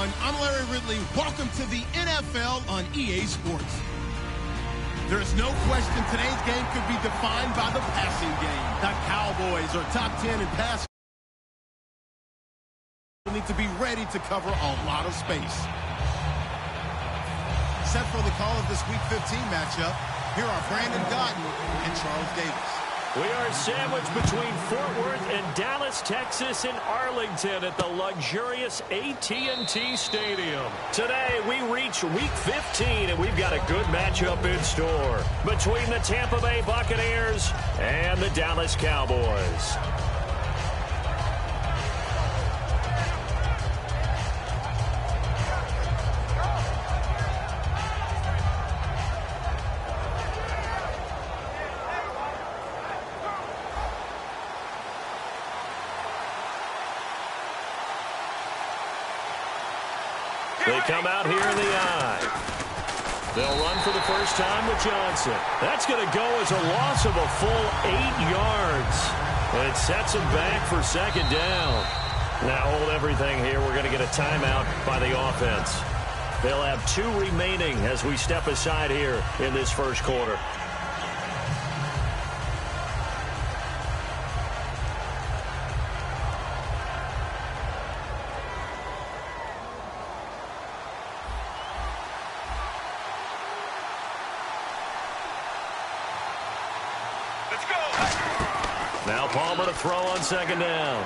everyone. I'm Larry Ridley. Welcome to the NFL on EA Sports. There's no question today's game could be defined by the passing game. The Cowboys are top 10 in passing. They need to be ready to cover a lot of space. Set for the call of this Week 15 matchup, here are Brandon Godden and Charles Davis. We are sandwiched between Fort Worth and Dallas, Texas, and Arlington at the luxurious AT&T Stadium. Today, we reach Week 15, and we've got a good matchup in store between the Tampa Bay Buccaneers and the Dallas Cowboys. They come out here in the eye. They'll run for the first time with Johnson. That's going to go as a loss of a full 8 yards. It sets them back for second down. Now hold everything here. We're going to get a timeout by the offense. They'll have 2 remaining as we step aside here in this first quarter. Now Palmer to throw on second down.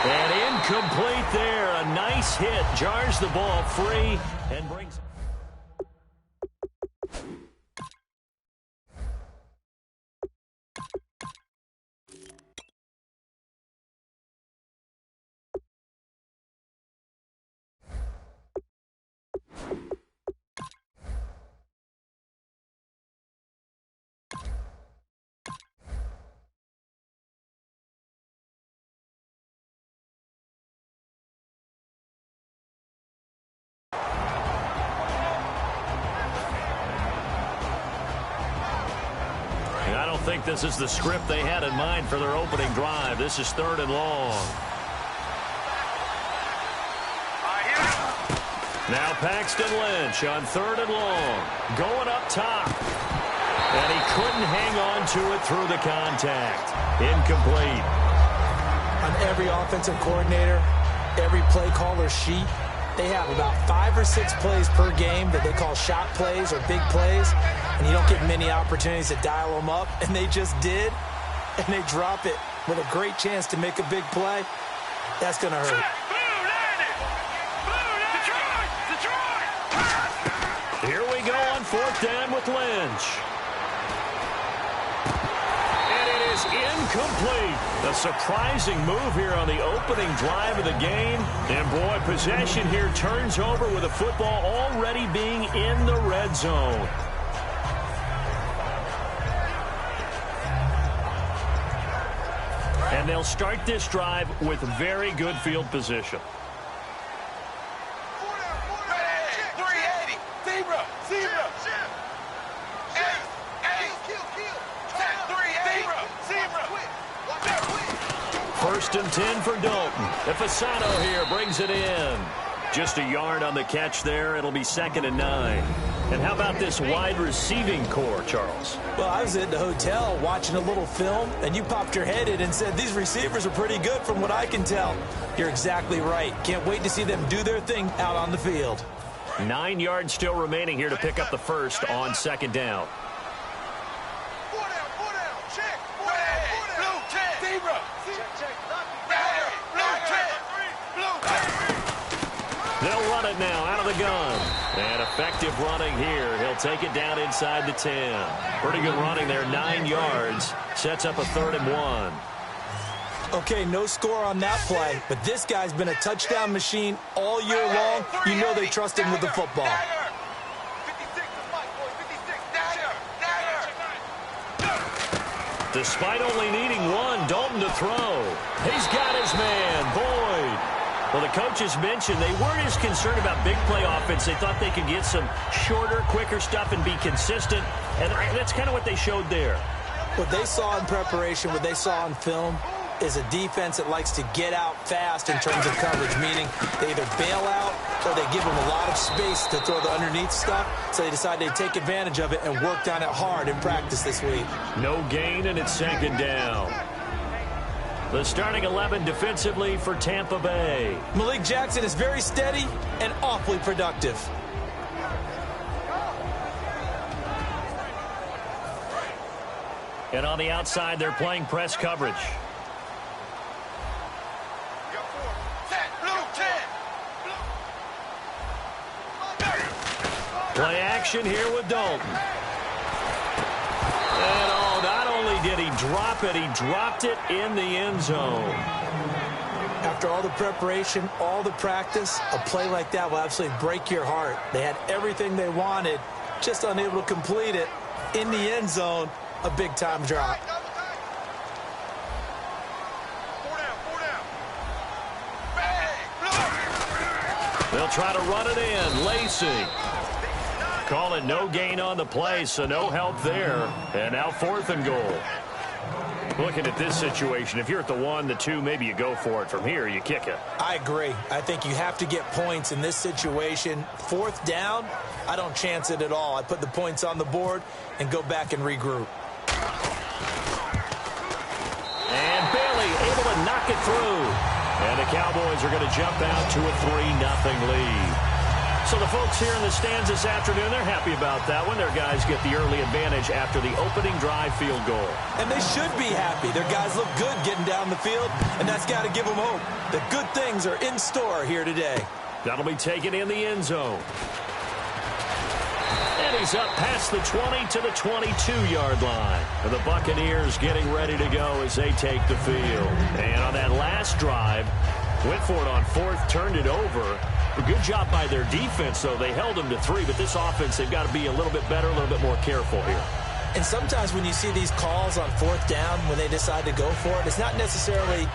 And incomplete there. A nice hit. Jars the ball free and brings... I think this is the script they had in mind for their opening drive. This is 3rd and long. Now Paxton Lynch on 3rd and long. Going up top. And he couldn't hang on to it through the contact. Incomplete. On every offensive coordinator, every play caller sheet, they have about 5 or 6 plays per game that they call shot plays or big plays, and you don't get many opportunities to dial them up, and they just did, and they drop it with a great chance to make a big play. That's going to hurt. Here we go on 4th down with Lynch. Incomplete. A surprising move here on the opening drive of the game. And, boy, possession here turns over with the football already being in the red zone. And they'll start this drive with very good field position. First and 10 for Dalton. Fasano here brings it in. Just a yard on the catch there. It'll be 2nd and 9. And how about this wide receiving core, Charles? Well, I was at the hotel watching a little film, and you popped your head in and said, these receivers are pretty good from what I can tell. You're exactly right. Can't wait to see them do their thing out on the field. 9 yards still remaining here to pick up the first on 2nd down. They'll run it now out of the gun. And effective running here. He'll take it down inside the 10. Pretty good running there, 9 yards. Sets up a 3rd and 1. Okay, no score on that play, but this guy's been a touchdown machine all year long. You know they trust him with the football. Despite only needing one, Dalton to throw. He's got his man, Boyd. Well, the coaches mentioned they weren't as concerned about big play offense. They thought they could get some shorter, quicker stuff and be consistent, and that's kind of what they showed there. What they saw in preparation, what they saw in film, is a defense that likes to get out fast in terms of coverage, meaning they either bail out or they give them a lot of space to throw the underneath stuff, so they decide they'd take advantage of it and worked on it hard in practice this week. No gain, and it's second down. The starting 11 defensively for Tampa Bay. Malik Jackson is very steady and awfully productive. And on the outside, they're playing press coverage. Play action here with Dalton. And oh, not only did he drop it, he dropped it in the end zone. After all the preparation, all the practice, a play like that will absolutely break your heart. They had everything they wanted, just unable to complete it. In the end zone, a big-time drop. They'll try to run it in. Lacey. Call it no gain on the play, so no help there. And now 4th and goal. Looking at this situation, if you're at the 1, the 2, maybe you go for it. From here, you kick it. I agree. I think you have to get points in this situation. 4th down, I don't chance it at all. I put the points on the board and go back and regroup. And Bailey able to knock it through. And the Cowboys are going to jump out to a 3-0 lead. So the folks here in the stands this afternoon, they're happy about that one. Their guys get the early advantage after the opening drive field goal. And they should be happy. Their guys look good getting down the field, and that's got to give them hope that good things are in store here today. That'll be taken in the end zone. And he's up past the 20 to the 22-yard line. And the Buccaneers getting ready to go as they take the field. And on that last drive, went for it on 4th, turned it over. A good job by their defense, though. They held them to 3, but this offense, they've got to be a little bit better, a little bit more careful here. And sometimes when you see these calls on 4th down, when they decide to go for it, it's not necessarily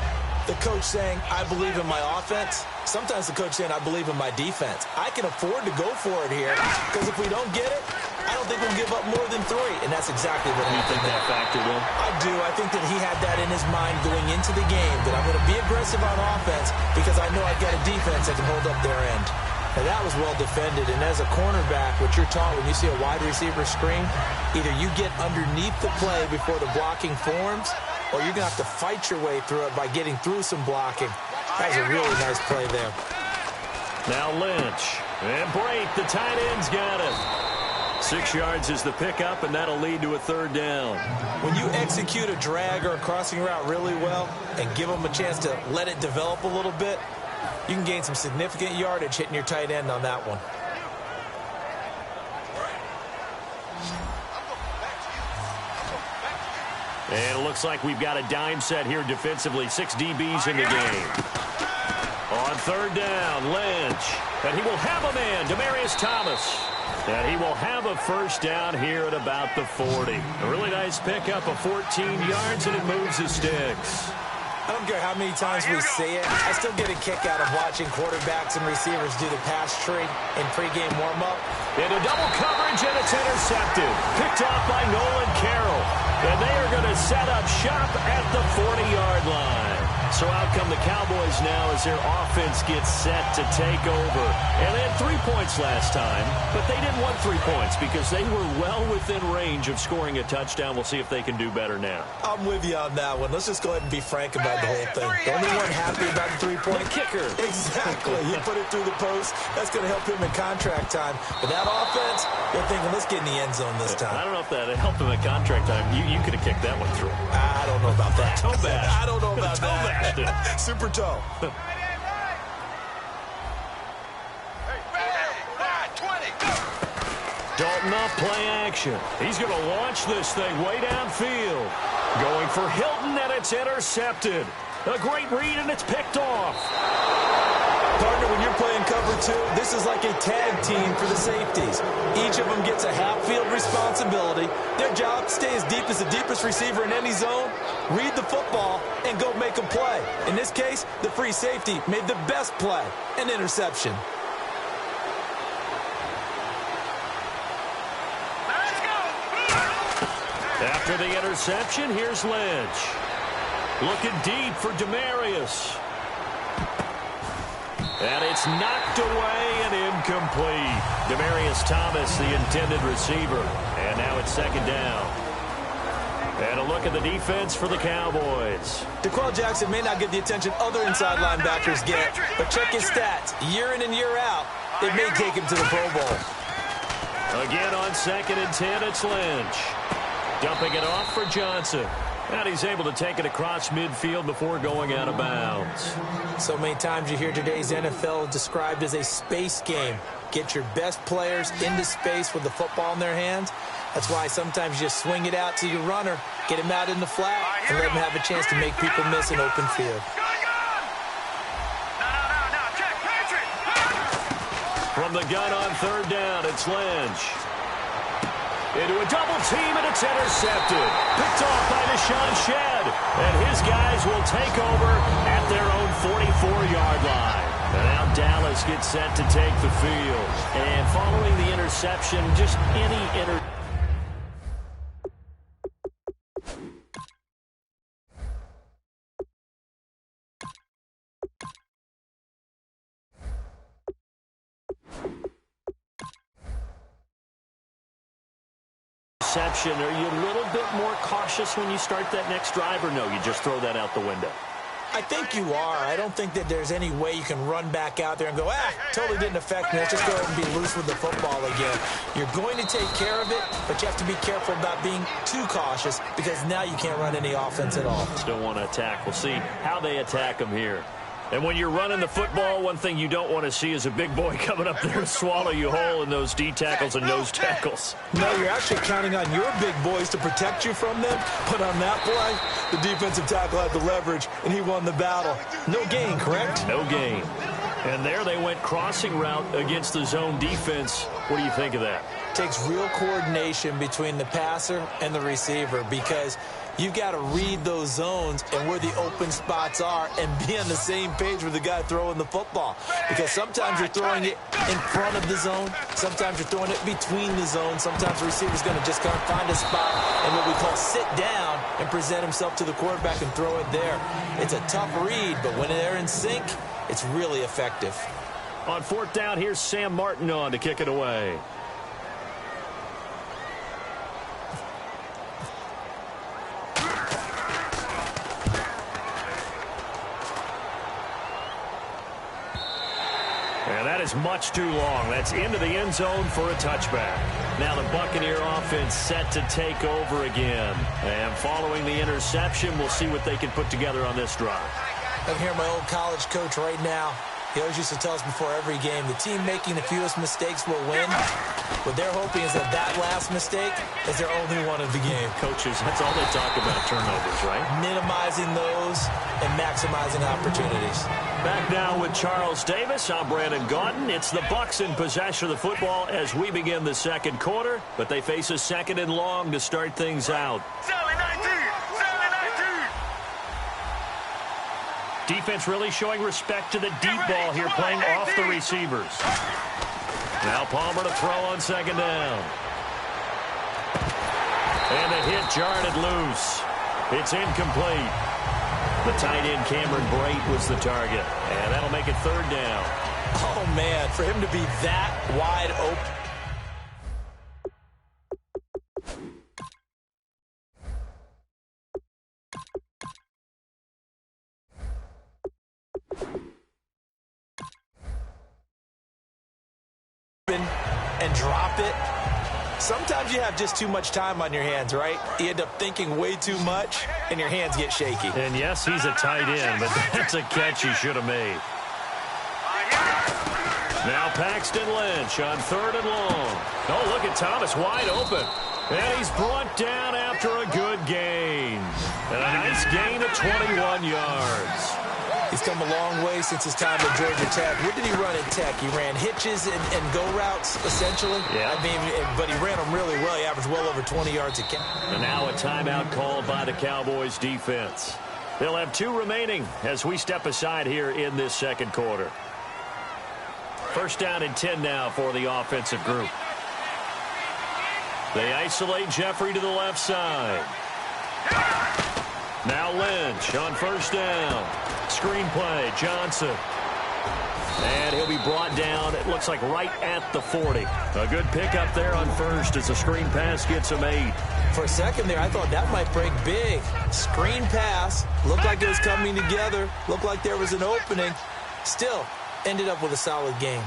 the coach saying, I believe in my offense. Sometimes the coach saying, I believe in my defense. I can afford to go for it here, because if we don't get it, I don't think we'll give up more than 3. And that's exactly what happened. You think that factored in? I do. I think that he had that in his mind going into the game, that I'm going to be aggressive on offense because I know I've got a defense that can hold up their end. And that was well defended. And as a cornerback, what you're taught when you see a wide receiver screen, either you get underneath the play before the blocking forms, or you're going to have to fight your way through it by getting through some blocking. That was a really nice play there. Now Lynch. And Brate, the tight end's got it. 6 yards is the pickup, and that'll lead to a 3rd down. When you execute a drag or a crossing route really well and give them a chance to let it develop a little bit, you can gain some significant yardage hitting your tight end on that one. And it looks like we've got a dime set here defensively. 6 DBs in the game. On 3rd down, Lynch. And he will have a man, Demaryius Thomas. And he will have a 1st down here at about the 40. A really nice pickup of 14 yards, and it moves the sticks. I don't care how many times we say it, I still get a kick out of watching quarterbacks and receivers do the pass tree in pregame warm-up. Into double coverage, and it's intercepted. Picked off by Nolan Carroll. And they are going to set up shop at the 40-yard line. So out come the Cowboys now as their offense gets set to take over. And they had 3 points last time, but they didn't want 3 points because they were well within range of scoring a touchdown. We'll see if they can do better now. I'm with you on that one. Let's just go ahead and be frank about the whole thing. The only one happy about the 3-point kicker. Exactly. He put it through the post. That's going to help him in contract time. But that offense, they're thinking, let's get in the end zone this time. I don't know if that helped him at contract time. You could have kicked that one through. I don't know about that. Toe bash. I don't know about that. Super toe. Dalton off play action. He's going to launch this thing way downfield. Going for Hilton, and it's intercepted. A great read, and it's picked off. Partner, when you're playing cover 2, this is like a tag team for the safeties. Each of them gets a half-field responsibility. Their job, stay as deep as the deepest receiver in any zone, read the football, and go make a play. In this case, the free safety made the best play, an interception. After the interception, here's Lynch. Looking deep for Demarius. And it's knocked away and incomplete. Demarius Thomas, the intended receiver. And now it's second down. And a look at the defense for the Cowboys. DeQuell Jackson may not get the attention other inside linebackers get, but check his stats. Year in and year out, it may take him to the Pro Bowl. Again on 2nd and 10, it's Lynch. Dumping it off for Johnson. And he's able to take it across midfield before going out of bounds. So many times you hear today's NFL described as a space game. Get your best players into space with the football in their hands. That's why sometimes you just swing it out to your runner, get him out in the flat, and let him have a chance to make people miss an open field. From the gun on 3rd down, it's Lynch. Into a double team, and it's intercepted. Picked off by Deshaun Shedd. And his guys will take over at their own 44-yard line. And now Dallas gets set to take the field. And following the interception, just any interception, are you a little bit more cautious when you start that next drive, or no, you just throw that out the window? I think you are. I don't think that there's any way you can run back out there and go, totally didn't affect me. Let's just go ahead and be loose with the football again. You're going to take care of it, but you have to be careful about being too cautious because now you can't run any offense at all. Still want to attack. We'll see how they attack them here. And when you're running the football, one thing you don't want to see is a big boy coming up there and swallow you whole in those D tackles and nose tackles. No, you're actually counting on your big boys to protect you from them. But on that play, the defensive tackle had the leverage, and he won the battle. No gain, correct? No gain. And there they went crossing route against the zone defense. What do you think of that? It takes real coordination between the passer and the receiver because you've got to read those zones and where the open spots are and be on the same page with the guy throwing the football. Because sometimes you're throwing it in front of the zone. Sometimes you're throwing it between the zones. Sometimes the receiver's going to just kind of find a spot and what we call sit down and present himself to the quarterback and throw it there. It's a tough read, but when they're in sync, it's really effective. On 4th down, here's Sam Martin on to kick it away. And that is much too long. That's into the end zone for a touchback. Now the Buccaneer offense set to take over again. And following the interception, we'll see what they can put together on this drive. I'm here, my old college coach right now. He always used to tell us before every game, the team making the fewest mistakes will win. What they're hoping is that last mistake is their only one of the game. Coaches, that's all they talk about, turnovers, right? Minimizing those and maximizing opportunities. Back now with Charles Davis. I'm Brandon Gaudin. It's the Bucs in possession of the football as we begin the second quarter, but they face a 2nd and long to start things out. Defense really showing respect to the deep ball here, playing off the receivers. Now Palmer to throw on 2nd down. And the hit jarred it loose. It's incomplete. The tight end Cameron Brate was the target. And that'll make it 3rd down. Oh, man, for him to be that wide open. And drop it. Sometimes you have just too much time on your hands, right? You end up thinking way too much, and your hands get shaky. And yes, he's a tight end, but that's a catch he should have made. Now Paxton Lynch on 3rd and long. Oh, look at Thomas wide open. And he's brought down after a good gain. And a nice gain of 21 yards. He's come a long way since his time at Georgia Tech. What did he run at Tech? He ran hitches and go routes, essentially. Yeah. I mean, but he ran them really well. He averaged well over 20 yards a catch. And now a timeout called by the Cowboys defense. They'll have 2 remaining as we step aside here in this second quarter. 1st down and 10 now for the offensive group. They isolate Jeffrey to the left side. Now Lynch on first down. Screenplay, Johnson. And he'll be brought down, it looks like right at the 40. A good pickup there on first as a screen pass gets him 8. For a second there, I thought that might break big. Screen pass. Looked like it was coming together. Looked like there was an opening. Still, ended up with a solid game.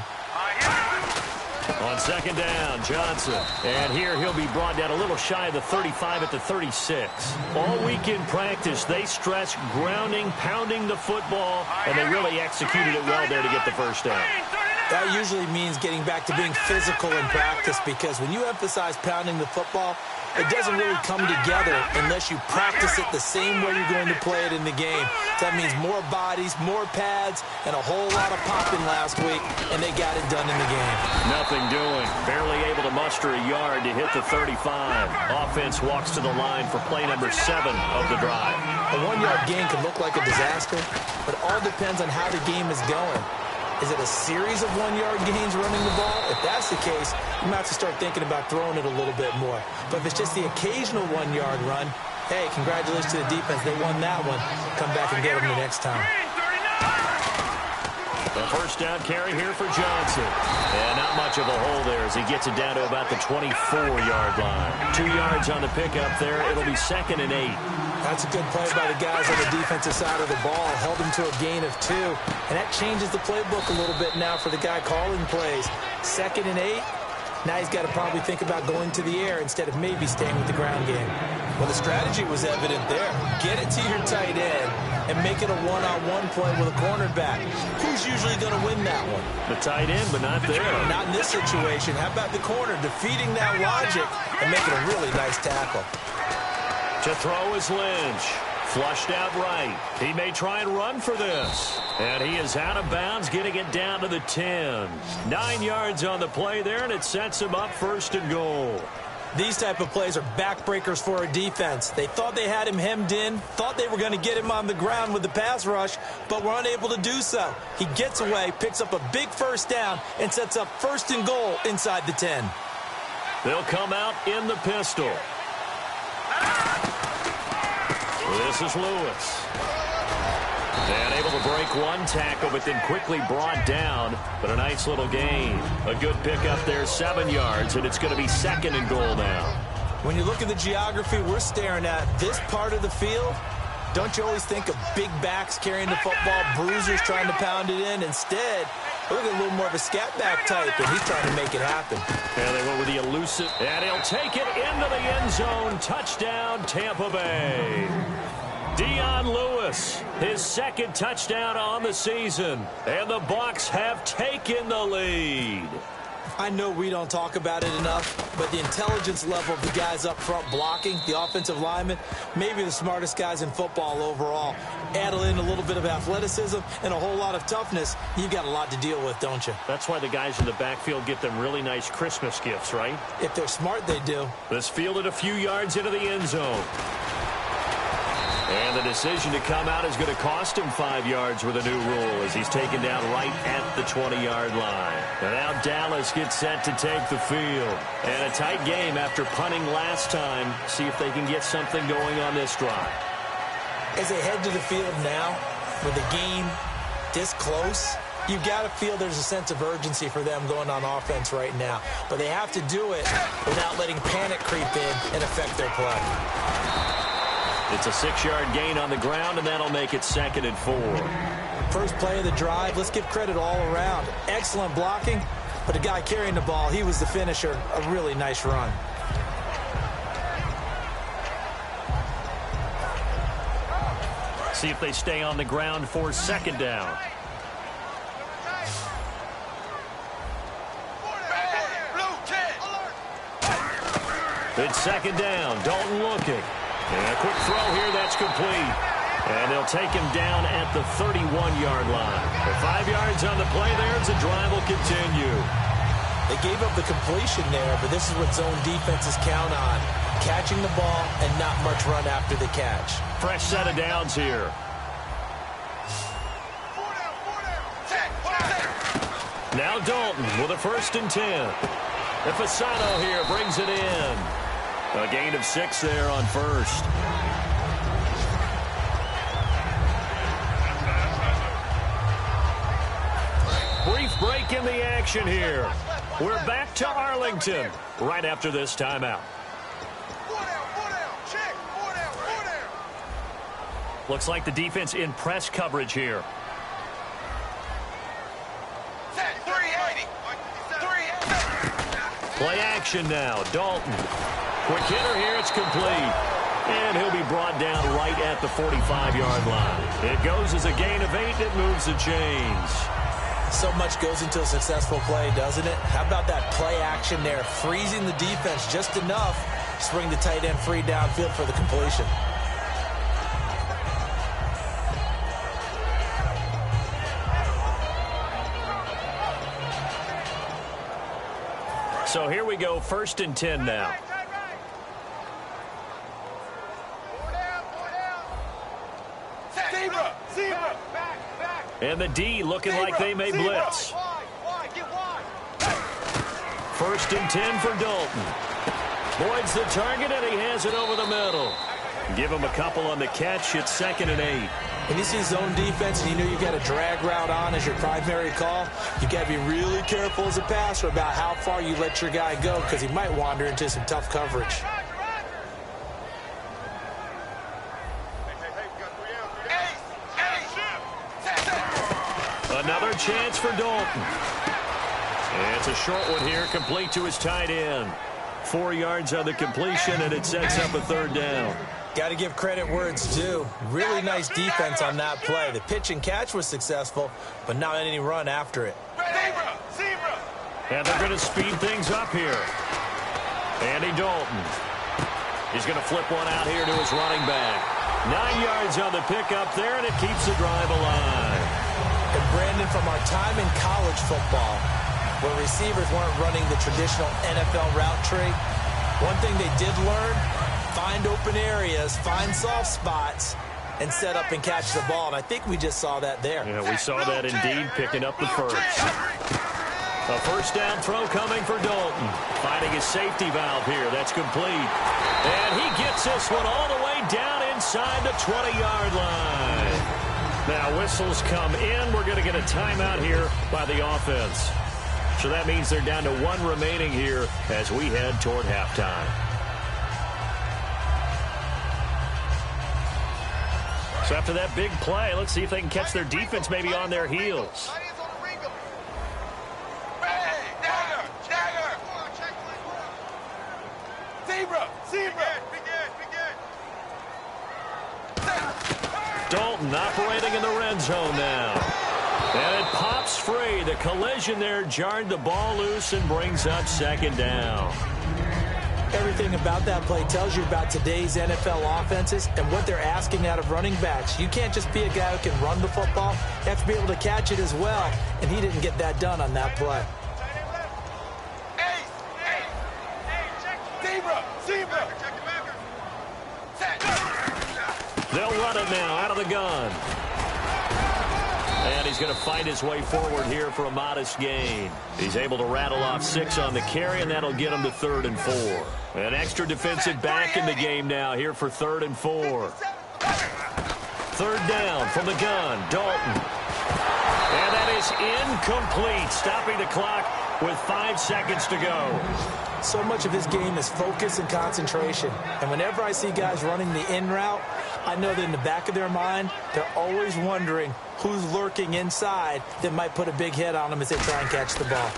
On second down, Johnson. And here he'll be brought down a little shy of the 35 at the 36. All week in practice, they stress grounding, pounding the football, and they really executed it well there to get the first down. That usually means getting back to being physical in practice, because when you emphasize pounding the football, it doesn't really come together unless you practice it the same way you're going to play it in the game. That means more bodies, more pads, and a whole lot of popping last week, and they got it done in the game. Nothing doing. Barely able to muster a yard to hit the 35. Offense walks to the line for play number 7 of the drive. A 1-yard gain can look like a disaster, but it all depends on how the game is going. Is it a series of 1-yard gains running the ball? If that's the case, you might have to start thinking about throwing it a little bit more. But if it's just the occasional 1-yard run, hey, congratulations to the defense. They won that one. Come back and get them the next time. The first down carry here for Johnson. And not much of a hole there as he gets it down to about the 24-yard line. 2 yards on the pickup there. It'll be 2nd and 8. That's a good play by the guys on the defensive side of the ball. Held him to a gain of 2. And that changes the playbook a little bit now for the guy calling plays. 2nd and 8. Now he's got to probably think about going to the air instead of maybe staying with the ground game. Well, the strategy was evident there. Get it to your tight end and make it a one-on-one play with a cornerback. Who's usually going to win that one? The tight end, but not there. Not in this situation. How about the corner defeating that logic and making a really nice tackle? To throw is Lynch. Flushed out right. He may try and run for this. And he is out of bounds, getting it down to the 10. 9 yards on the play there, and it sets him up 1st and goal. These type of plays are backbreakers for a defense. They thought they had him hemmed in, thought they were going to get him on the ground with the pass rush, but were unable to do so. He gets away, picks up a big first down, and sets up 1st and goal inside the 10. They'll come out in the pistol. This is Lewis. And able to break one tackle, but then quickly brought down. But a nice little gain. A good pickup there, 7 yards, and it's going to be 2nd and goal now. When you look at the geography we're staring at, this part of the field, don't you always think of big backs carrying the football, bruisers trying to pound it in? Instead, look at a little more of a scat back type, and he's trying to make it happen. Yeah, they went with the elusive, and he'll take it into the end zone. Touchdown, Tampa Bay. Dion Lewis, his 2nd touchdown on the season, and the Bucs have taken the lead. I know we don't talk about it enough, but the intelligence level of the guys up front blocking, the offensive linemen, maybe the smartest guys in football overall. Add in a little bit of athleticism and a whole lot of toughness, you got a lot to deal with, don't you? That's why the guys in the backfield get them really nice Christmas gifts, right? If they're smart, they do. This fielded a few yards into the end zone. And the decision to come out is going to cost him 5 yards with a new rule as he's taken down right at the 20-yard line. And now Dallas gets set to take the field. And a tight game after punting last time. See if they can get something going on this drive. As they head to the field now, with the game this close, you've got to feel there's a sense of urgency for them going on offense right now. But they have to do it without letting panic creep in and affect their play. It's a 6-yard gain on the ground, and that'll make it 2nd and 4. First play of the drive, let's give credit all around. Excellent blocking, but the guy carrying the ball, he was the finisher. A really nice run. See if they stay on the ground for 2nd down. It's 2nd down. Dalton looking. And a quick throw here, that's complete. And they'll take him down at the 31-yard line. With 5 yards on the play there, as the drive will continue. They gave up the completion there, but this is what zone defenses count on. Catching the ball and not much run after the catch. Fresh set of downs here. Now Dalton with a 1st and 10. Ifasano here brings it in. A gain of 6 there on 1st. break in the action here. We're back to Arlington right after this timeout. Looks like the defense in press coverage here. Play action now. Dalton. Quick hitter here. It's complete. And he'll be brought down right at the 45-yard line. It goes as a gain of 8. It moves the chains. So much goes into a successful play, doesn't it? How about that play action there? Freezing the defense just enough to bring the tight end free downfield for the completion. So here we go, 1st and 10 now. And the D looking like they may blitz. 1st and 10 for Dalton. Boyd's the target, and he has it over the middle. Give him a couple on the catch. It's 2nd and 8. When you see zone defense and you know you've got a drag route on as your primary call, you've got to be really careful as a passer about how far you let your guy go because he might wander into some tough coverage. Another chance for Dalton. And it's a short one here, complete to his tight end. 4 yards on the completion, and it sets up a 3rd down. Got to give credit where it's due. Really nice defense on that play. The pitch and catch was successful, but not any run after it. And they're going to speed things up here. Andy Dalton. He's going to flip one out here to his running back. 9 yards on the pickup there, and it keeps the drive alive. And Brandon, from our time in college football, where receivers weren't running the traditional NFL route tree, one thing they did learn, find open areas, find soft spots, and set up and catch the ball. And I think we just saw that there. Yeah, we saw that indeed, picking up the first. A 1st down throw coming for Dalton. Finding his safety valve here. That's complete. And he gets this one all the way down inside the 20-yard line. Now whistles come in. We're going to get a timeout here by the offense. So that means they're down to 1 remaining here as we head toward halftime. So after that big play, let's see if they can catch their defense maybe on their heels. Dalton operating in the red zone now. And it pops free. The collision there jarred the ball loose and brings up 2nd down. Everything about that play tells you about today's NFL offenses and what they're asking out of running backs. You can't just be a guy who can run the football. You have to be able to catch it as well, and he didn't get that done on that play. They'll run it now out of the gun. And he's going to fight his way forward here for a modest gain. He's able to rattle off 6 on the carry, and that'll get him to 3rd and 4. An extra defensive back in the game now here for 3rd and 4. 3rd down from the gun, Dalton. And that is incomplete, stopping the clock with 5 seconds to go. So much of his game is focus and concentration. And whenever I see guys running the in route, I know that in the back of their mind, they're always wondering who's lurking inside that might put a big hit on them as they try and catch the ball.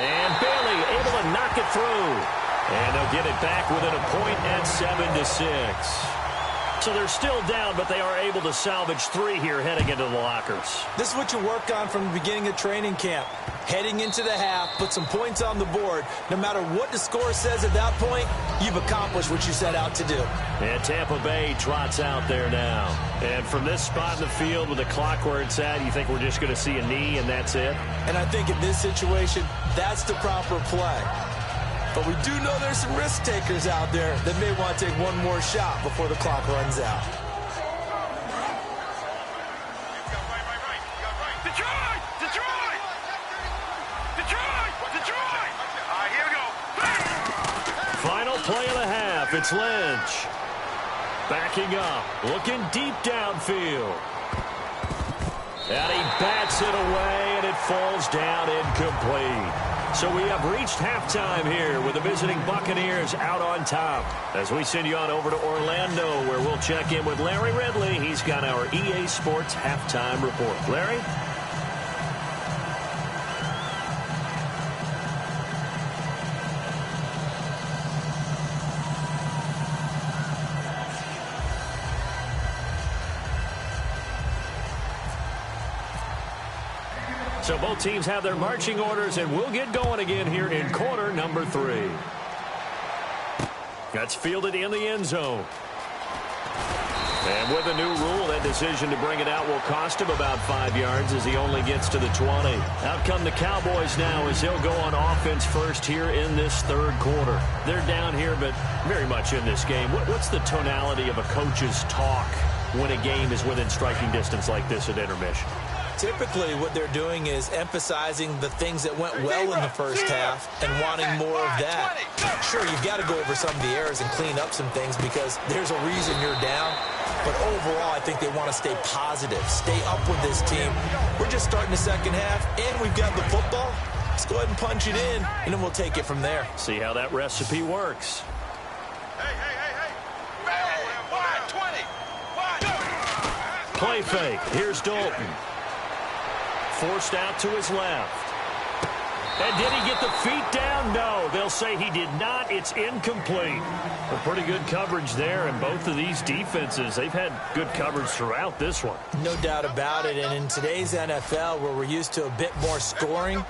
And Bailey able to knock it through. And they'll get it back within a point at 7-6. So they're still down, but they are able to salvage 3 here heading into the lockers. This is what you work on from the beginning of training camp. Heading into the half, put some points on the board. No matter what the score says at that point, you've accomplished what you set out to do. And Tampa Bay trots out there now. And from this spot in the field with the clock where it's at, you think we're just going to see a knee and that's it? And I think in this situation, that's the proper play. But we do know there's some risk takers out there that may want to take one more shot before the clock runs out. Final play of the half. It's Lynch. Backing up. Looking deep downfield. And he bats it away, and it falls down incomplete. So we have reached halftime here with the visiting Buccaneers out on top. As we send you on over to Orlando, where we'll check in with Larry Ridley. He's got our EA Sports halftime report. Larry? So both teams have their marching orders, and we'll get going again here in quarter number 3. That's fielded in the end zone. And with a new rule, that decision to bring it out will cost him about 5 yards as he only gets to the 20. Out come the Cowboys now as they'll go on offense first here in this third quarter. They're down here, but very much in this game. What's the tonality of a coach's talk when a game is within striking distance like this at intermission? Typically, what they're doing is emphasizing the things that went well in the first half and wanting more of that. Sure, you've got to go over some of the errors and clean up some things because there's a reason you're down. But overall, I think they want to stay positive, stay up with this team. We're just starting the second half, and we've got the football. Let's go ahead and punch it in, and then we'll take it from there. See how that recipe works. Play fake. Here's Dalton. Forced out to his left. And did he get the feet down? No, they'll say he did not. It's incomplete. A pretty good coverage there, and both of these defenses, they've had good coverage throughout this one. No doubt about it, and in today's NFL, where we're used to a bit more scoring,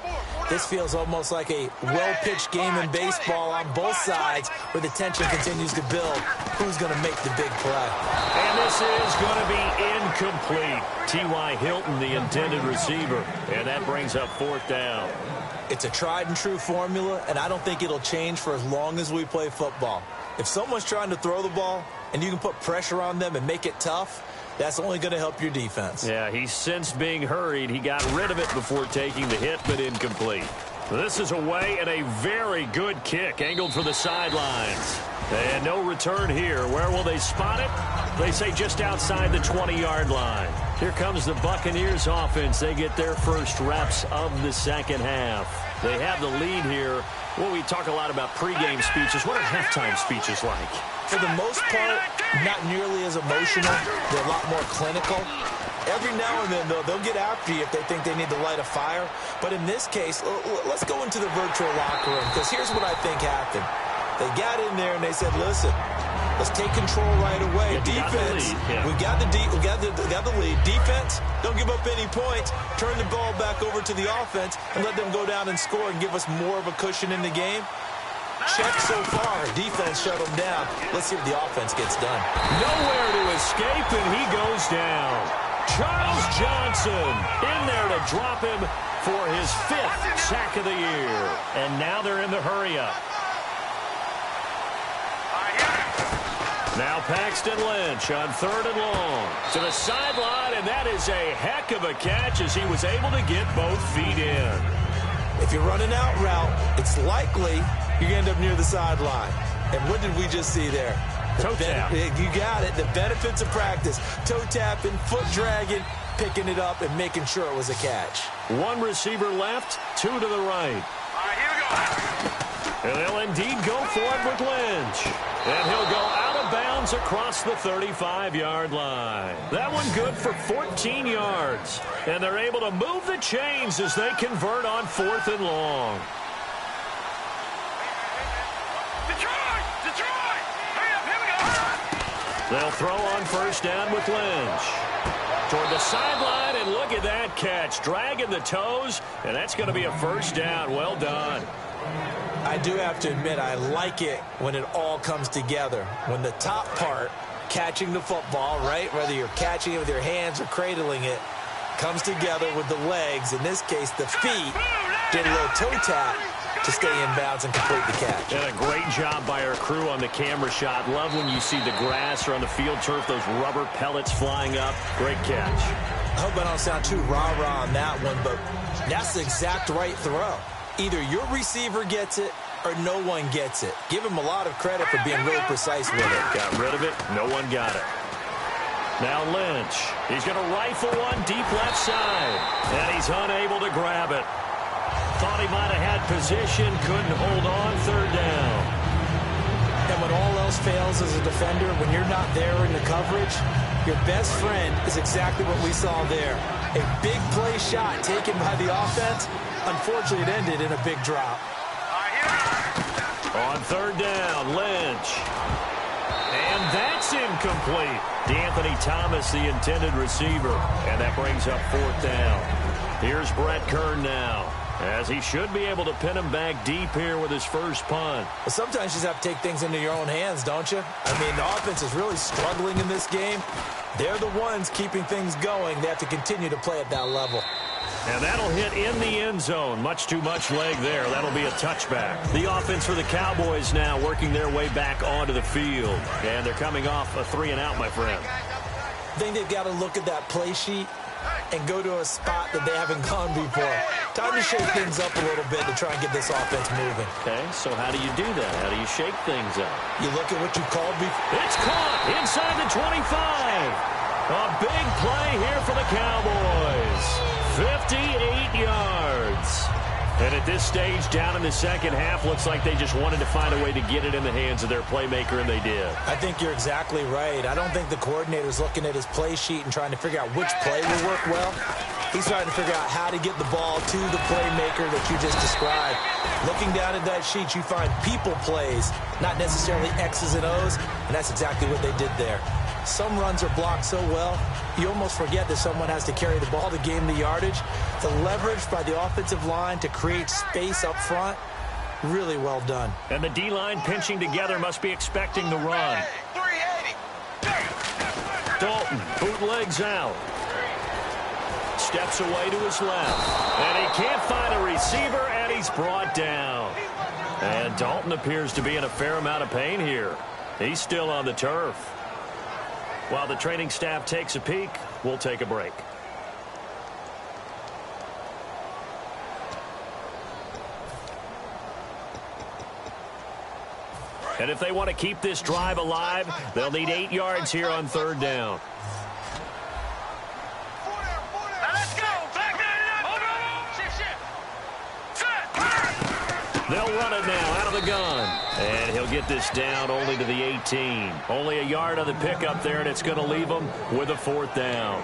this feels almost like a well-pitched game in baseball on both sides where the tension continues to build. Who's going to make the big play? And this is going to be incomplete. T.Y. Hilton, the intended receiver, and that brings up fourth down. It's a tried-and-true formula, and I don't think it'll change for as long as we play football. If someone's trying to throw the ball and you can put pressure on them and make it tough, that's only going to help your defense. Yeah, he's sensed being hurried. He got rid of it before taking the hit, but incomplete. This is away and a very good kick, angled for the sidelines. And no return here. Where will they spot it? They say just outside the 20-yard line. Here comes the Buccaneers offense. They get their first reps of the second half. They have the lead here. Well, we talk a lot about pregame speeches. What are halftime speeches like? For the most part, not nearly as emotional. They're a lot more clinical. Every now and then, though, they'll get after you if they think they need to light a fire. But in this case, let's go into the virtual locker room, because here's what I think happened. They got in there and they said, listen, let's take control right away. Defense, we got the lead. Defense, don't give up any points. Turn the ball back over to the offense and let them go down and score and give us more of a cushion in the game. Check so far. Defense shut them down. Let's see if the offense gets done. Nowhere to escape, and he goes down. Charles Johnson in there to drop him for his 5th sack of the year. And now they're in the hurry-up. Now Paxton Lynch on 3rd and long. To the sideline, and that is a heck of a catch as he was able to get both feet in. If you're running out route, it's likely you're going to end up near the sideline. And what did we just see there? Toe tap. You got it. The benefits of practice. Toe tapping, foot dragging, picking it up, and making sure it was a catch. One receiver left, 2 to the right. All right, here we go. And they'll indeed go for it with Lynch. And he'll go out of bounds across the 35-yard line. That one good for 14 yards. And they're able to move the chains as they convert on 4th and long. Detroit! Hurry up, here we go. They'll throw on 1st down with Lynch. Toward the sideline, and look at that catch. Dragging the toes, and that's going to be a 1st down. Well done. I do have to admit, I like it when it all comes together. When the top part, catching the football, right, whether you're catching it with your hands or cradling it, comes together with the legs. In this case, the feet did a little toe tap to stay in bounds and complete the catch. And a great job by our crew on the camera shot. Love when you see the grass or on the field turf, those rubber pellets flying up. Great catch. I hope I don't sound too rah-rah on that one, but that's the exact right throw. Either your receiver gets it or no one gets it. Give him a lot of credit for being really precise with it. Got rid of it. No one got it. Now Lynch. He's going to rifle one deep left side. And he's unable to grab it. Thought he might have had position, couldn't hold on, third down. And when all else fails as a defender, when you're not there in the coverage, your best friend is exactly what we saw there. A big play shot taken by the offense. Unfortunately, it ended in a big drop. On third down, Lynch. And that's incomplete. D'Anthony Thomas, the intended receiver. And that brings up fourth down. Here's Brett Kern now, as he should be able to pin him back deep here with his first punt. Well, sometimes you just have to take things into your own hands, don't you? I mean, the offense is really struggling in this game. They're the ones keeping things going. They have to continue to play at that level. And that'll hit in the end zone. Much too much leg there. That'll be a touchback. The offense for the Cowboys now working their way back onto the field. And they're coming off a 3-and-out, my friend. I think they've got to look at that play sheet and go to a spot that they haven't gone before. Time to shake things up a little bit to try and get this offense moving. Okay, so how do you do that? How do you shake things up? You look at what you called before. It's caught inside the 25. A big play here for the Cowboys. 58 yards. And at this stage, down in the second half, looks like they just wanted to find a way to get it in the hands of their playmaker, and they did. I think you're exactly right. I don't think the coordinator's looking at his play sheet and trying to figure out which play will work well. He's trying to figure out how to get the ball to the playmaker that you just described. Looking down at that sheet, you find people plays, not necessarily X's and O's, and that's exactly what they did there. Some runs are blocked so well, you almost forget that someone has to carry the ball to gain the yardage. The leverage by the offensive line to create space up front, really well done. And the D-line pinching together must be expecting the run. 380. Dalton bootlegs out. Steps away to his left. And he can't find a receiver, and he's brought down. And Dalton appears to be in a fair amount of pain here. He's still on the turf. While the training staff takes a peek, we'll take a break. And if they want to keep this drive alive, they'll need 8 yards here on third down. They'll run it now out of the gun. And he'll get this down only to the 18. Only a yard on the pickup there, and it's going to leave them with a fourth down.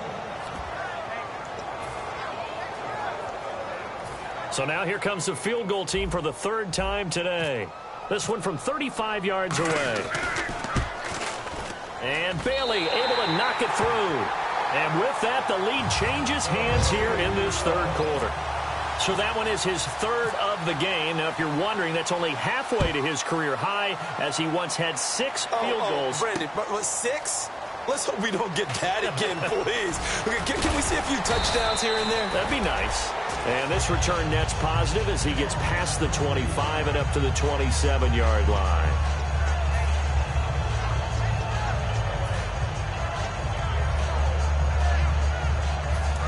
So now here comes the field goal team for the third time today. This one from 35 yards away. And Bailey able to knock it through. And with that, the lead changes hands here in this third quarter. So that one is his third of the game. Now, if you're wondering, that's only halfway to his career high, as he once had 6 field goals. Brandon, but 6? Let's hope we don't get that again, please. Can we see a few touchdowns here and there? That'd be nice. And this return net's positive as he gets past the 25 and up to the 27-yard line.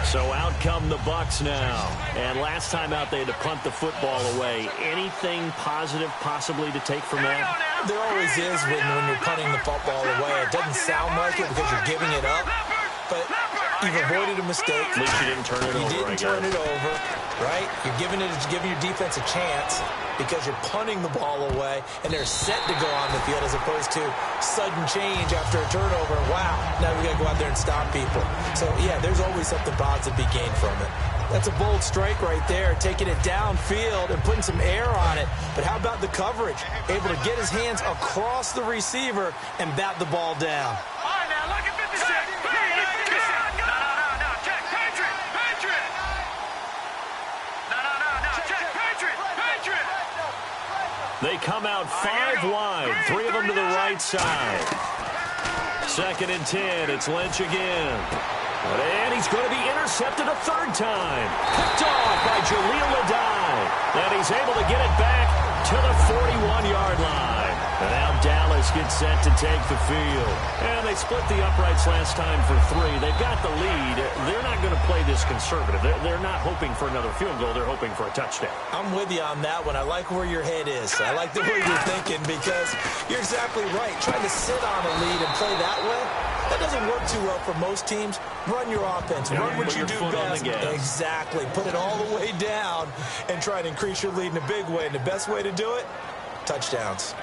So out come the Bucs now. And last time out, they had to punt the football away. Anything positive possibly to take from that? There always is when you're punting the football away. It doesn't sound like it because you're giving it up, but you've avoided a mistake. At least you didn't turn it over. You didn't turn it over, right? You're giving your defense a chance because you're punting the ball away, and they're set to go on the field as opposed to sudden change after a turnover. Wow, now we got to go out there and stop people. So, yeah, there's always something positive to be gained from it. That's a bold strike right there, taking it downfield and putting some air on it. But how about the coverage? Able to get his hands across the receiver and bat the ball down. All right, now look at 56. No, check. Patriot. No, check. Patriot. They come out 5 wide, 3 of them to the right side. 2nd and 10, it's Lynch again. And he's going to be intercepted a third time. Picked off by Jaleel Adai. And he's able to get it back to the 41-yard line. And now Dallas gets set to take the field. And they split the uprights last time for 3. They've got the lead. They're not going to play this conservative. They're not hoping for another field goal. They're hoping for a touchdown. I'm with you on that one. I like where your head is. I like the way you're thinking because you're exactly right. Trying to sit on a lead and play that way, That doesn't work too well for most teams. Run your offense. Run what you do best. Exactly. Put it all the way down and try and increase your lead in a big way. And the best way to do it, touchdowns.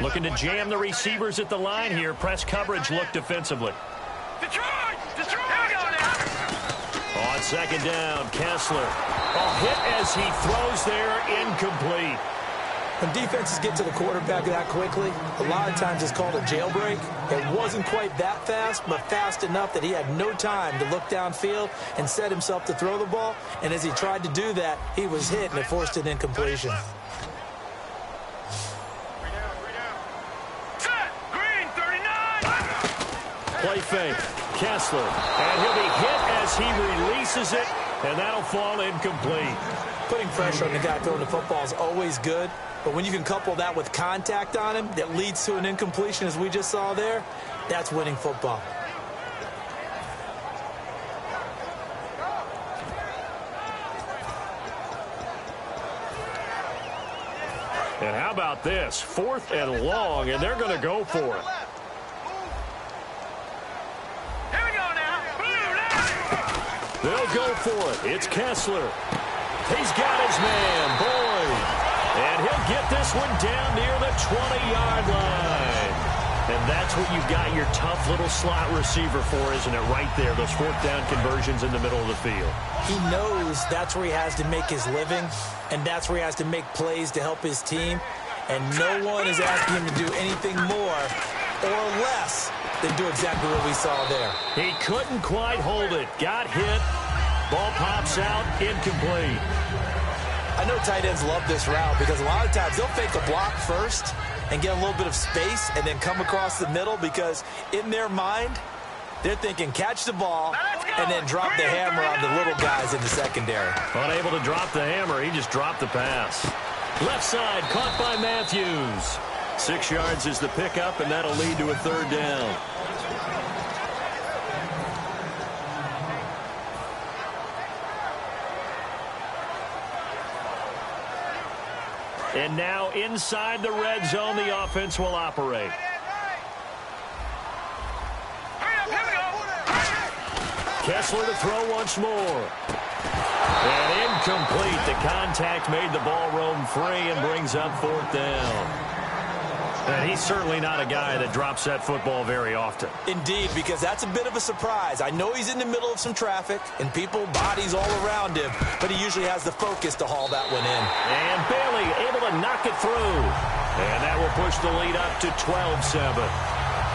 Looking to jam the receivers at the line here. Press coverage look defensively. Detroit! Detroit! Here we go now. On second down, Kessler. A hit as he throws there, incomplete. When defenses get to the quarterback that quickly, a lot of times it's called a jailbreak. It wasn't quite that fast, but fast enough that he had no time to look downfield and set himself to throw the ball. And as he tried to do that, he was hit and it forced an incompletion. Play fake. Kessler. And he'll be hit as he releases it, and that'll fall incomplete. Putting pressure on the guy throwing the football is always good, but when you can couple that with contact on him that leads to an incompletion, as we just saw there, that's winning football. And how about this? 4th and long, and they're going to go for it. They'll go for it. It's Kessler. He's got his man, Boyd. And he'll get this one down near the 20-yard line. And that's what you've got your tough little slot receiver for, isn't it? Right there, those 4th down conversions in the middle of the field. He knows that's where he has to make his living, and that's where he has to make plays to help his team. And no one is asking him to do anything more or less than do exactly what we saw there. He couldn't quite hold it. Got hit. Ball pops out. Incomplete. I know tight ends love this route because a lot of times they'll fake a block first and get a little bit of space and then come across the middle because in their mind, they're thinking catch the ball and then drop the hammer on the little guys in the secondary. Unable to drop the hammer, he just dropped the pass. Left side, caught by Matthews. 6 yards is the pickup, and that'll lead to a 3rd down. And now inside the red zone, the offense will operate. Kessler to throw once more. And incomplete. The contact made the ball roam free and brings up 4th down. And he's certainly not a guy that drops that football very often. Indeed, because that's a bit of a surprise. I know he's in the middle of some traffic and people, bodies all around him, but he usually has the focus to haul that one in. And Bailey able to knock it through. And that will push the lead up to 12-7.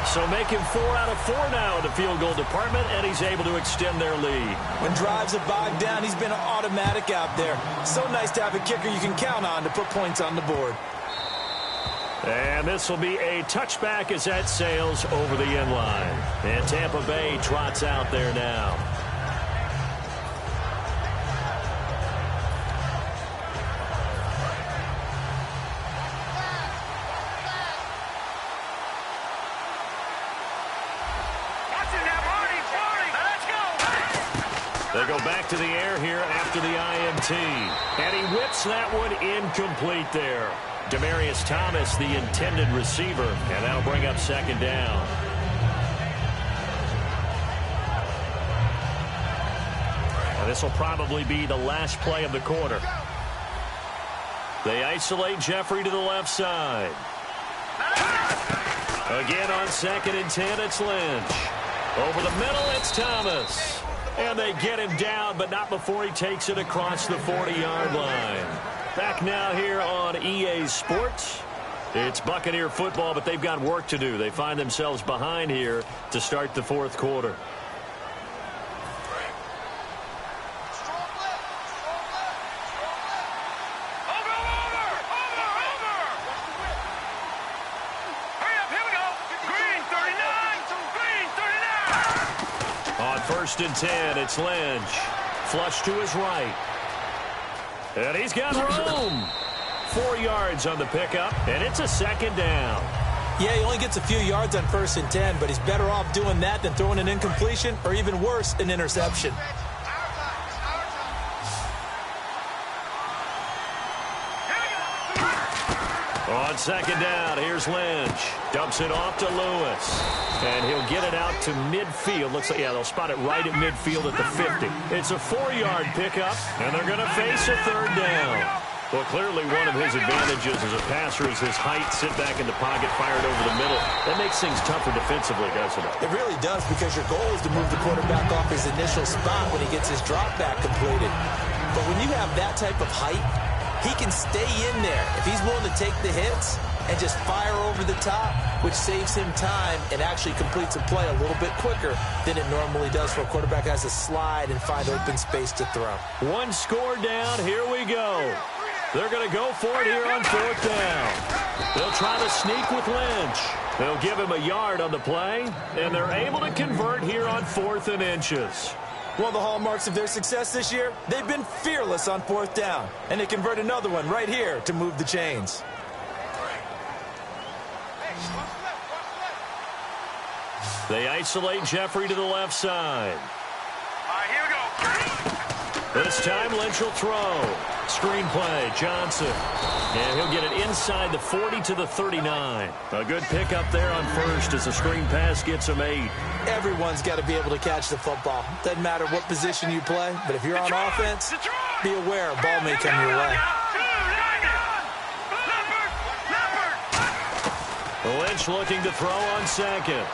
So making 4 out of 4 now in the field goal department, and he's able to extend their lead. When drives are bogged down, he's been automatic out there. So nice to have a kicker you can count on to put points on the board. And this will be a touchback as that sails over the end line. And Tampa Bay trots out there now. They go back to the air here after the INT. And he whips that one incomplete there. Demaryius Thomas, the intended receiver, and that'll bring up 2nd down. And this will probably be the last play of the quarter. They isolate Jeffrey to the left side. Again on 2nd and 10, it's Lynch. Over the middle, it's Thomas. And they get him down, but not before he takes it across the 40-yard line. Back now here on EA Sports. It's Buccaneer football, but they've got work to do. They find themselves behind here to start the 4th quarter. On 1st and 10, it's Lynch. Flush to his right. And he's got room. 4 yards on the pickup, and it's a 2nd down. Yeah, he only gets a few yards on 1st and 10, but he's better off doing that than throwing an incompletion or even worse, an interception. On second down, here's Lynch. Dumps it off to Lewis. And he'll get it out to midfield. Looks like, yeah, they'll spot it right at midfield at the 50. It's a 4-yard pickup, and they're going to face a third down. Well, clearly one of his advantages as a passer is his height, sit back in the pocket, fired over the middle. That makes things tougher defensively, doesn't it? It really does, because your goal is to move the quarterback off his initial spot when he gets his drop back completed. But when you have that type of height, he can stay in there if he's willing to take the hits and just fire over the top, which saves him time and actually completes a play a little bit quicker than it normally does for a quarterback who has to slide and find open space to throw. One score down. Here we go. They're going to go for it here on fourth down. They'll try to sneak with Lynch. They'll give him a yard on the play, and they're able to convert here on 4th and inches. One of the hallmarks of their success this year, they've been fearless on fourth down, and they convert another one right here to move the chains. They isolate Jeffrey to the left side. All right, here we go. This time Lynch will throw. Screenplay, Johnson. And he'll get it inside the 40 to the 39. A good pickup there on first as the screen pass gets him 8. Everyone's got to be able to catch the football. Doesn't matter what position you play, but if you're on offense, be aware a ball may come your way. Lynch looking to throw on second.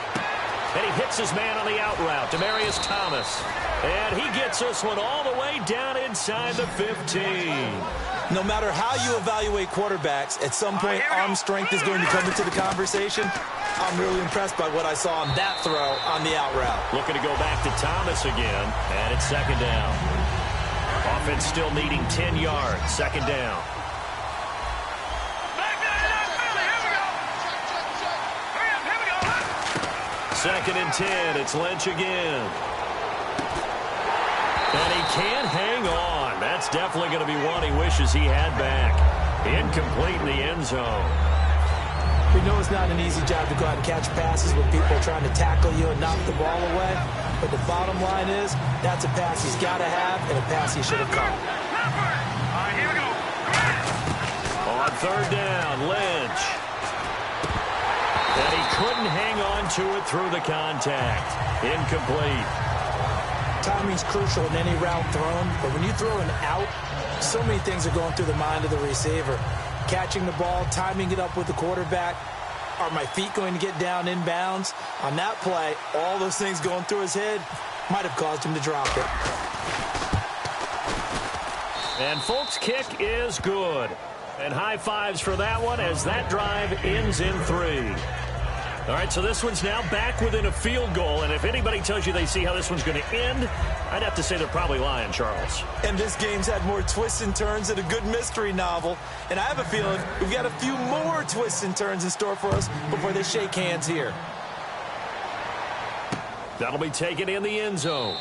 And he hits his man on the out route, Demaryius Thomas. And he gets this one all the way down inside the 15. No matter how you evaluate quarterbacks, at some point arm strength is going to come into the conversation. I'm really impressed by what I saw on that throw on the out route. Looking to go back to Thomas again, and it's second down. Offense still needing 10 yards, second down. Second and 10, it's Lynch again. And he can't hang on. That's definitely going to be one he wishes he had back. Incomplete in the end zone. We know it's not an easy job to go out and catch passes with people trying to tackle you and knock the ball away. But the bottom line is, that's a pass he's got to have and a pass he should have caught. All right, here we go. On third down, Lynch. And he couldn't hang on to it through the contact. Incomplete. Timing's crucial in any route thrown, but when you throw an out, so many things are going through the mind of the receiver. Catching the ball, timing it up with the quarterback. Are my feet going to get down inbounds? On that play, all those things going through his head might have caused him to drop it. And Folk's kick is good. And high fives for that one as that drive ends in 3. All right, so this one's now back within a field goal. And if anybody tells you they see how this one's going to end, I'd have to say they're probably lying, Charles. And this game's had more twists and turns than a good mystery novel. And I have a feeling we've got a few more twists and turns in store for us before they shake hands here. That'll be taken in the end zone.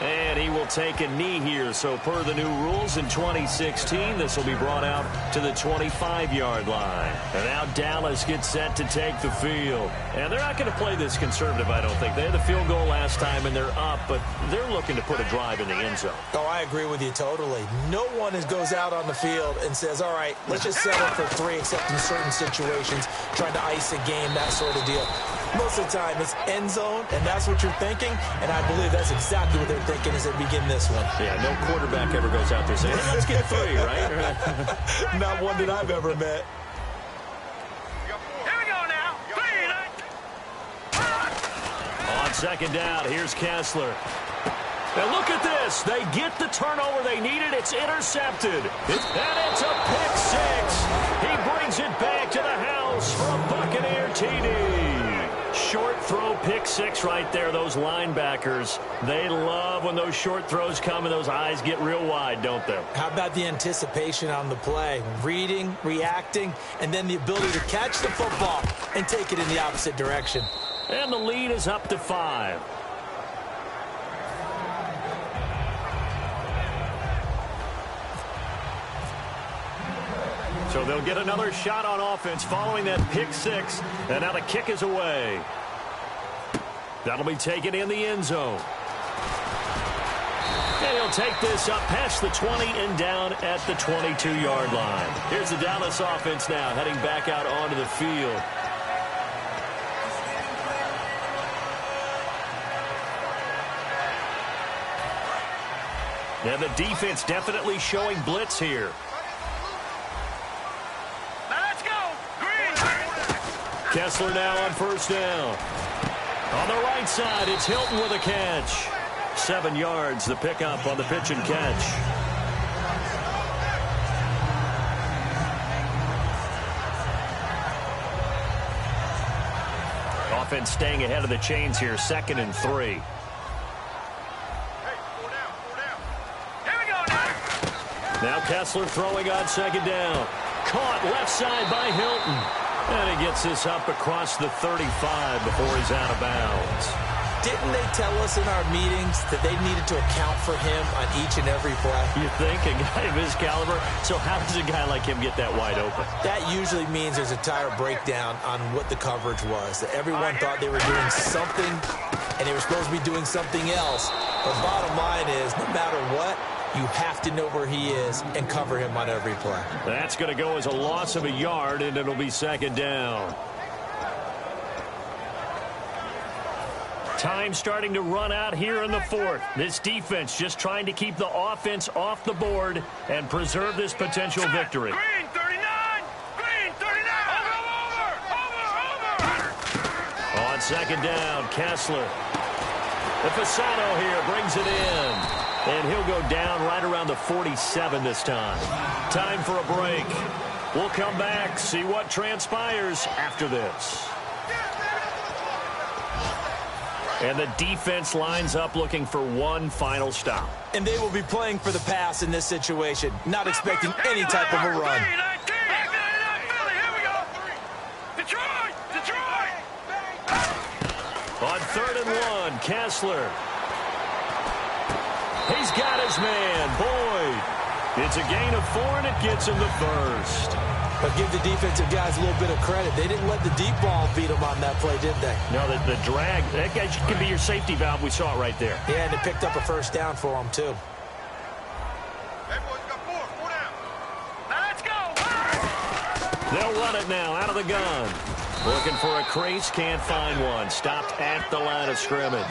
And he will take a knee here. So per the new rules in 2016, this will be brought out to the 25-yard line. And now Dallas gets set to take the field. And they're not going to play this conservative, I don't think. They had the field goal last time, and they're up, but they're looking to put a drive in the end zone. Oh, I agree with you totally. No one goes out on the field and says, all right, let's just settle for 3, except in certain situations, trying to ice a game, that sort of deal. Most of the time, it's end zone, and that's what you're thinking, and I believe that's exactly what they're thinking as they begin this one. Yeah, no quarterback ever goes out there saying, hey, let's get 3, right? Not one that I've ever met. Here we go now. On second down, here's Kessler. Now look at this. They get the turnover they needed. It's intercepted. And it's a pick 6. He brings it back to the house for a Buccaneer TD. Short throw pick 6 right there. Those linebackers, they love when those short throws come and those eyes get real wide, don't they? How about the anticipation on the play? Reading, reacting, and then the ability to catch the football and take it in the opposite direction. And the lead is up to 5. So they'll get another shot on offense following that pick 6. And now the kick is away. That'll be taken in the end zone. And he'll take this up past the 20 and down at the 22-yard line. Here's the Dallas offense now heading back out onto the field. Now the defense definitely showing blitz here. Let's go. Green. Kessler now on first down. On the right side, it's Hilton with a catch. 7 yards, the pickup on the pitch and catch. Offense staying ahead of the chains here, 2nd and 3. Now Kessler throwing on 2nd down. Caught left side by Hilton. And he gets this up across the 35 before he's out of bounds. Didn't they tell us in our meetings that they needed to account for him on each and every play? You think? A guy of his caliber? So how does a guy like him get that wide open? That usually means there's a tire breakdown on what the coverage was. That everyone thought they were doing something, and they were supposed to be doing something else. But bottom line is, no matter what, you have to know where he is and cover him on every play. That's going to go as a loss of a yard, and it'll be 2nd down. Time starting to run out here in the 4th. This defense just trying to keep the offense off the board and preserve this potential victory. Green 39. Green 39. Over. On 2nd down, Kessler. The Fasano here brings it in. And he'll go down right around the 47 this time. Time for a break. We'll come back, see what transpires after this. And the defense lines up looking for one final stop. And they will be playing for the pass in this situation, not expecting any type of a run. On 3rd and 1, Kessler. He's got his man, Boyd. It's a gain of 4, and it gets him the first. But give the defensive guys a little bit of credit. They didn't let the deep ball beat them on that play, did they? No, the drag, that guy could be your safety valve. We saw it right there. Yeah, and it picked up a first down for them, too. Hey, boys, got 4 down. Let's go. They'll run it now out of the gun. Looking for a crease, can't find one. Stopped at the line of scrimmage.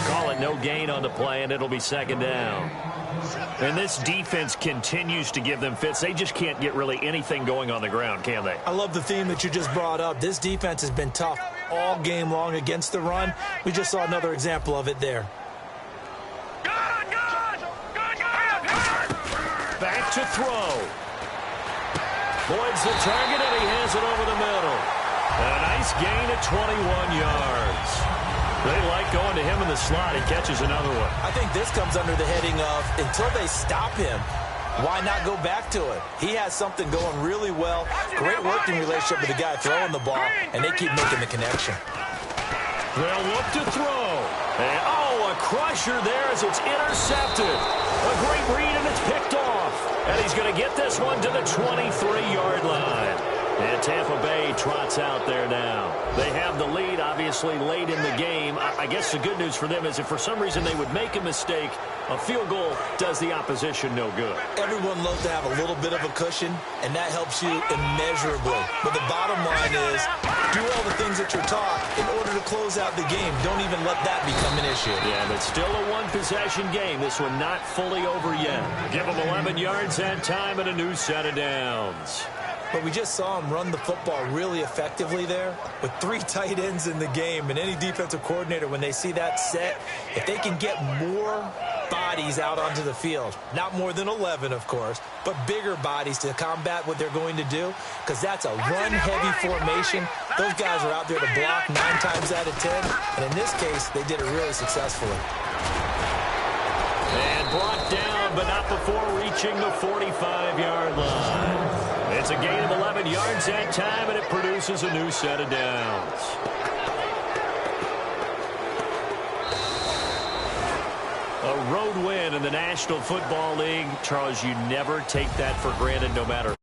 Call it no gain on the play, and it'll be 2nd down. And this defense continues to give them fits. They just can't get really anything going on the ground, can they? I love the theme that you just brought up. This defense has been tough all game long against the run. We just saw another example of it there. Back to throw. Boyd's the target, and he has it over the middle. A nice gain at 21 yards. They like going to him in the slot. He catches another one. I think this comes under the heading of, until they stop him, why not go back to it? He has something going really well. Great working relationship with the guy throwing the ball, and they keep making the connection. They'll look to throw. And, a crusher there as it's intercepted. A great read, and it's picked off. And he's going to get this one to the 23-yard line. And Tampa Bay trots out there now. They have the lead, obviously, late in the game. I guess the good news for them is if for some reason they would make a mistake, a field goal does the opposition no good. Everyone loves to have a little bit of a cushion, and that helps you immeasurably. But the bottom line is, do all the things that you're taught in order to close out the game. Don't even let that become an issue. Yeah, but still a one-possession game. This one not fully over yet. Give them 11 yards that time and a new set of downs. But we just saw him run the football really effectively there with 3 tight ends in the game. And any defensive coordinator, when they see that set, if they can get more bodies out onto the field, not more than 11, of course, but bigger bodies to combat what they're going to do, because that's a run-heavy formation. Those guys are out there to block 9 times out of 10. And in this case, they did it really successfully. And blocked down, but not before reaching the 45-yard line. It's a gain of 11 yards that time, and it produces a new set of downs. A road win in the National Football League. Charles, you never take that for granted no matter